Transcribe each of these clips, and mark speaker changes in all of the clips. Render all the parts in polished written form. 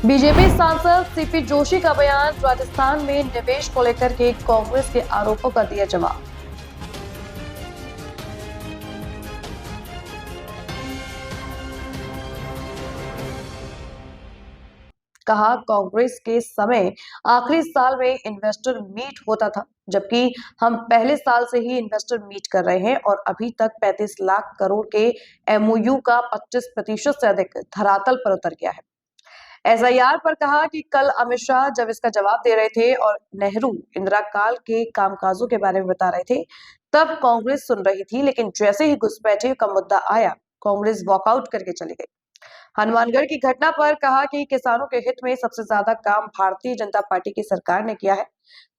Speaker 1: BJP सांसद CP Joshi का बयान, राजस्थान में निवेश को लेकर के कांग्रेस के आरोपों का दिया जवाब। कहा, कांग्रेस के समय आखिरी साल में इन्वेस्टर मीट होता था, जबकि हम पहले साल से ही इन्वेस्टर मीट कर रहे हैं और अभी तक 35 लाख करोड़ के एमओयू का 25% से अधिक धरातल पर उतर गया है। एसआईआर पर कहा कि कल अमित शाह जब इसका जवाब दे रहे थे और नेहरू इंदिरा काल के कामकाजों के बारे में बता रहे थे, तब कांग्रेस सुन रही थी, लेकिन जैसे ही घुसपैठियों का मुद्दा आया, कांग्रेस वॉकआउट करके चली गई। हनुमानगढ़ की घटना पर कहा कि किसानों के हित में सबसे ज्यादा काम भारतीय जनता पार्टी की सरकार ने किया है,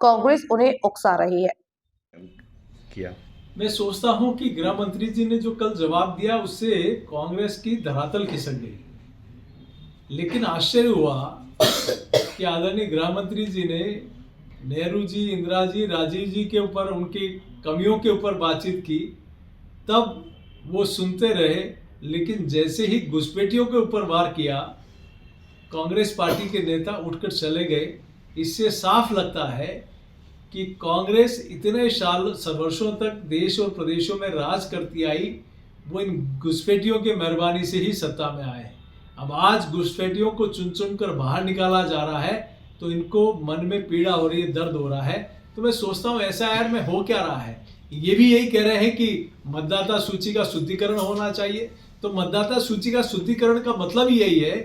Speaker 1: कांग्रेस उन्हें उकसा रही है।
Speaker 2: मैं सोचता हूं कि गृह मंत्री जी ने जो कल जवाब दिया उससे कांग्रेस की धरातल खिसक गई, लेकिन आश्चर्य हुआ कि आदरणीय गृह मंत्री जी ने नेहरू जी, इंदिरा जी, राजीव जी के ऊपर, उनकी कमियों के ऊपर बातचीत की, तब वो सुनते रहे। लेकिन जैसे ही घुसपैठियों के ऊपर वार किया, कांग्रेस पार्टी के नेता उठकर चले गए। इससे साफ लगता है कि कांग्रेस इतने वर्षों तक देश और प्रदेशों में राज करती आई, वो इन घुसपैठियों के मेहरबानी से ही सत्ता में आए। अब आज घुसपैठियों को चुन चुन कर बाहर निकाला जा रहा है, तो इनको मन में पीड़ा हो रही है, दर्द हो रहा है। तो मैं सोचता हूँ एसआईआर में हो क्या रहा है। ये भी यही कह रहे हैं कि मतदाता सूची का शुद्धिकरण होना चाहिए। तो मतदाता सूची का शुद्धिकरण का मतलब ही यही है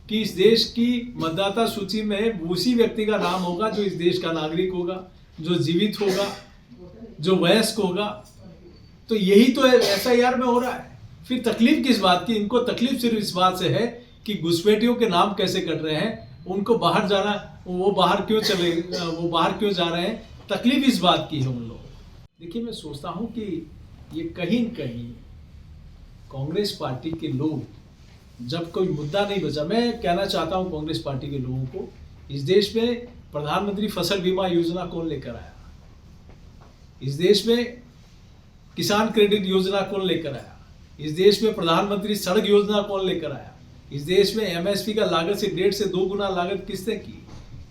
Speaker 2: कि इस देश की मतदाता सूची में उसी व्यक्ति का नाम होगा जो इस देश का नागरिक होगा, जो जीवित होगा, जो वयस्क होगा। तो यही तो एसआईआर में हो रहा है। फिर तकलीफ किस बात की? इनको तकलीफ सिर्फ इस बात से है कि घुसपैठियों के नाम कैसे कट रहे हैं, उनको बाहर जाना, वो बाहर क्यों जा रहे हैं, तकलीफ इस बात की है उन लोगों। देखिए, मैं सोचता हूं कि ये कहीं न कहीं कांग्रेस पार्टी के लोग, जब कोई मुद्दा नहीं बचा, मैं कहना चाहता हूं कांग्रेस पार्टी के लोगों को, इस देश में प्रधानमंत्री फसल बीमा योजना कौन लेकर आया? इस देश में किसान क्रेडिट योजना कौन लेकर आया? इस देश में प्रधानमंत्री सड़क योजना कौन लेकर आया? इस देश में एमएसपी का लागत से 1.5 से 2 गुना लागत किसने की?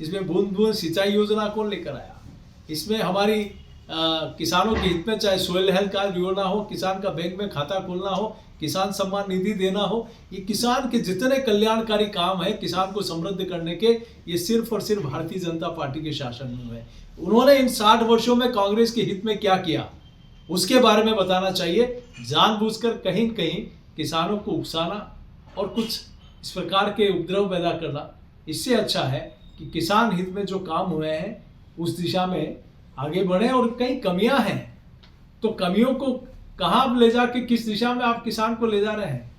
Speaker 2: इसमें बूंद बूंद सिंचाई योजना कौन लेकर आया? इसमें हमारी किसानों के हित में, चाहे सोयल हेल्थ कार्ड योजना हो, किसान का बैंक में खाता खोलना हो, किसान सम्मान निधि देना हो, ये किसान के जितने कल्याणकारी काम है किसान को समृद्ध करने के, ये सिर्फ और सिर्फ भारतीय जनता पार्टी के शासन में हुए। उन्होंने इन 60 वर्षों में कांग्रेस के हित में क्या किया, उसके बारे में बताना चाहिए। जानबूझकर कहीं न कहीं किसानों को उकसाना और कुछ इस प्रकार के उपद्रव पैदा करना, इससे अच्छा है कि किसान हित में जो काम हुए हैं उस दिशा में आगे बढ़े। और कई कमियां हैं, तो कमियों को कहां ले जाके, किस दिशा में आप किसान को ले जा रहे हैं?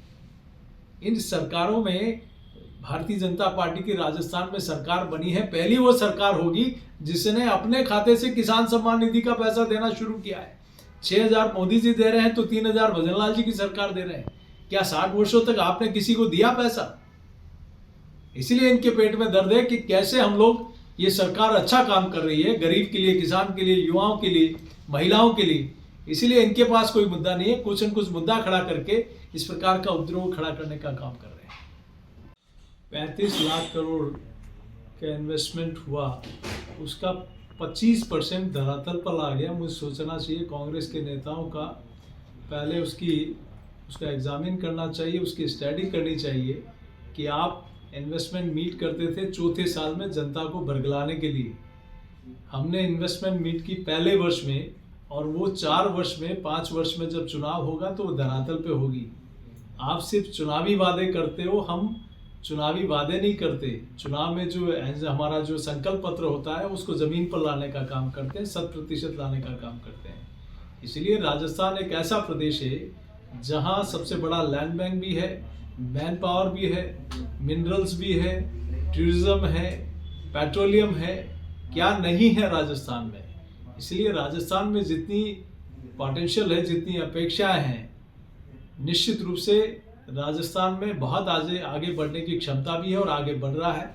Speaker 2: इन सरकारों में भारतीय जनता पार्टी की राजस्थान में सरकार बनी है, पहली वो सरकार होगी जिसने अपने खाते से किसान सम्मान निधि का पैसा देना शुरू किया है। 6,000 मोदी जी दे रहे हैं तो 3,000 भजनलाल जी की सरकार दे रहे हैं। क्या 60 वर्षों तक आपने किसी को दिया पैसा? इसलिए इनके पेट में दर्द है कि कैसे हम लोग, ये सरकार अच्छा काम कर रही है गरीब के लिए, किसान के लिए, युवाओं के लिए, महिलाओं के लिए, इसलिए इनके पास कोई मुद्दा नहीं है। कुछ न कुछ मुद्दा खड़ा करके इस प्रकार का उपद्रव खड़ा करने का काम कर रहे हैं। 35 लाख करोड़ का इन्वेस्टमेंट हुआ, उसका 25% धरातल पर आ गया। मुझे सोचना चाहिए कांग्रेस के नेताओं का, पहले उसका एग्जामिन करना चाहिए, उसकी स्टडी करनी चाहिए कि आप इन्वेस्टमेंट मीट करते थे चौथे साल में जनता को बरगलाने के लिए। हमने इन्वेस्टमेंट मीट की पहले वर्ष में, और वो 4 वर्ष में, 5 वर्ष में जब चुनाव होगा तो वो धरातल पे होगी। आप सिर्फ चुनावी वादे करते हो, हम चुनावी वादे नहीं करते। चुनाव में जो हमारा जो संकल्प पत्र होता है उसको जमीन पर लाने का काम करते हैं, 100% लाने का काम करते हैं। इसलिए राजस्थान एक ऐसा प्रदेश है जहाँ सबसे बड़ा लैंड बैंक भी है, मैन पावर भी है, मिनरल्स भी है, टूरिज्म है, पेट्रोलियम है, क्या नहीं है राजस्थान में। इसलिए राजस्थान में जितनी पोटेंशियल है, जितनी अपेक्षाएं हैं, निश्चित रूप से राजस्थान में बहुत आगे बढ़ने की क्षमता भी है और आगे बढ़ रहा है।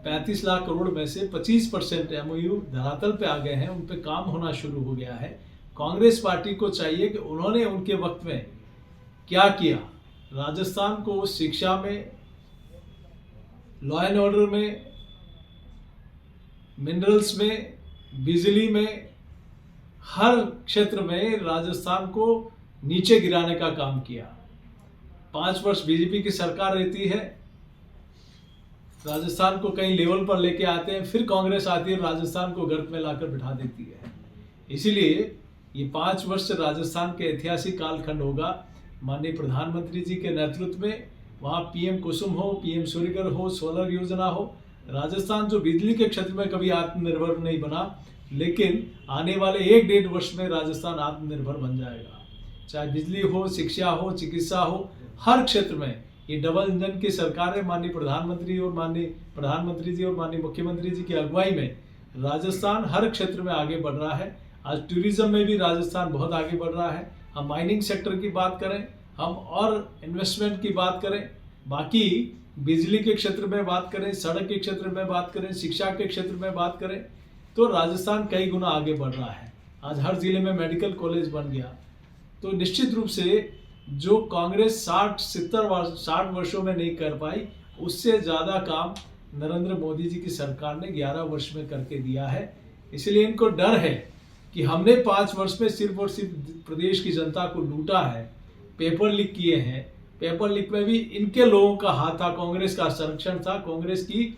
Speaker 2: 35 लाख करोड़ में से 25% एमओयू धरातल पे आ गए हैं, उन पे काम होना शुरू हो गया है। कांग्रेस पार्टी को चाहिए कि उन्होंने उनके वक्त में क्या किया, राजस्थान को शिक्षा में लॉ एंड ऑर्डर में, मिनरल्स में, बिजली में, हर क्षेत्र में राजस्थान को नीचे गिराने का काम किया। 5 वर्ष बीजेपी की सरकार रहती है, राजस्थान को कई लेवल पर लेके आते हैं, फिर कांग्रेस आती है, राजस्थान को गर्त में लाकर बिठा देती है। इसीलिए ये 5 वर्ष राजस्थान के ऐतिहासिक कालखंड होगा। माननीय प्रधानमंत्री जी के नेतृत्व में वहाँ पीएम कुसुम हो, पीएम सूर्यघर हो, सोलर योजना हो। राजस्थान जो बिजली के क्षेत्र में कभी आत्मनिर्भर नहीं बना, लेकिन आने वाले 1-1.5 वर्ष में राजस्थान आत्मनिर्भर बन जाएगा। चाहे बिजली हो, शिक्षा हो, चिकित्सा हो, हर क्षेत्र में ये डबल इंजन की सरकार है। माननीय प्रधानमंत्री जी और माननीय मुख्यमंत्री जी की अगुवाई में राजस्थान हर क्षेत्र में आगे बढ़ रहा है। आज टूरिज्म में भी राजस्थान बहुत आगे बढ़ रहा है। हम माइनिंग सेक्टर की बात करें, हम और इन्वेस्टमेंट की बात करें, बाकी बिजली के क्षेत्र में बात करें, सड़क के क्षेत्र में बात करें, शिक्षा के क्षेत्र में बात करें, तो राजस्थान कई गुना आगे बढ़ रहा है। आज हर जिले में मेडिकल कॉलेज बन गया। तो निश्चित रूप से जो कांग्रेस 60 वर्षों में नहीं कर पाई, उससे ज़्यादा काम नरेंद्र मोदी जी की सरकार ने 11 वर्ष में करके दिया है। इसलिए इनको डर है कि हमने 5 वर्ष में सिर्फ और सिर्फ प्रदेश की जनता को लूटा है, पेपर लीक किए हैं। पेपर लीक में भी इनके लोगों का हाथ था, कांग्रेस का संरक्षण था, कांग्रेस की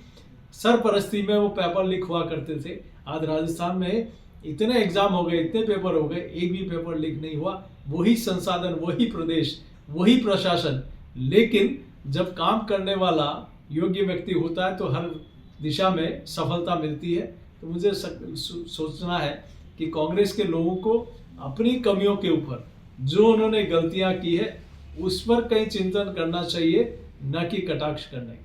Speaker 2: सरपरस्ती में वो पेपर लीक हुआ करते थे। आज राजस्थान में इतने एग्जाम हो गए, इतने पेपर हो गए, एक भी पेपर लीक नहीं हुआ। वही संसाधन, वही प्रदेश, वही प्रशासन, लेकिन जब काम करने वाला योग्य व्यक्ति होता है तो हर दिशा में सफलता मिलती है। तो मुझे सोचना है कि कांग्रेस के लोगों को अपनी कमियों के ऊपर, जो उन्होंने गलतियां की है, उस पर कहीं चिंतन करना चाहिए, न कि कटाक्ष करने।